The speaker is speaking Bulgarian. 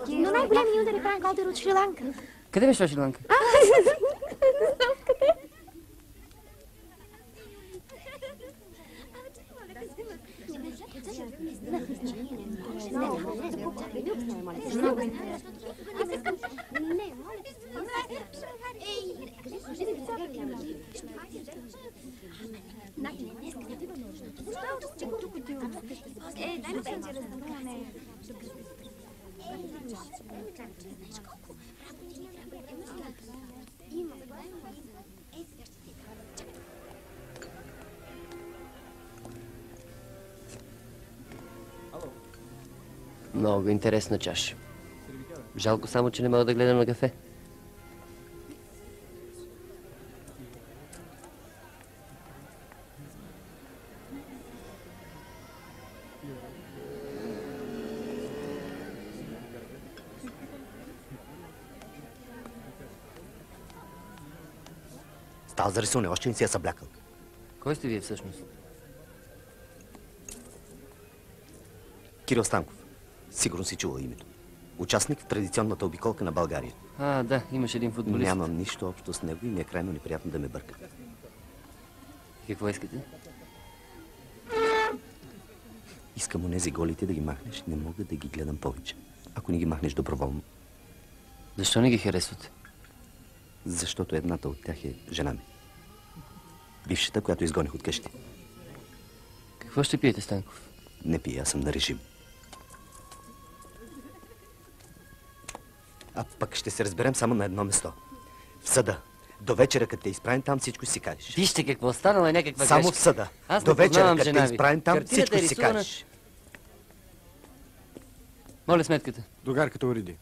Но най-големият удар е Франк Олтер от Шри-Ланка. Къде беше Шри-Ланка? Не знам къде. Много интересна чаша. Жалко само, че не мога да гледам на кафе. Става за рисуване, още не си я съблякал. Кой сте вие всъщност? Кирил Станков. Сигурно си чувал името. Участник в традиционната обиколка на България. А, да, имаш един футболист. Нямам нищо общо с него и ми е крайно неприятно да ме бърка. Какво искате? Искам онези голите да ги махнеш. Не мога да ги гледам повече. Ако не ги махнеш доброволно. Защо не ги харесвате? Защото едната от тях е жена ми. Бившата, която изгоних от къщи. Какво ще пиете, Станков? Не пия, аз съм на режим. А пък ще се разберем само на едно место. В съда. До вечера, като те изправим там, всичко си кажеш. Вижте какво станало е някаква само грешка. в съда. Аз до вечера, като жена те ви. изправим там, Картината всичко е си рисувана. кажеш. Моля сметката. Догарката уреди.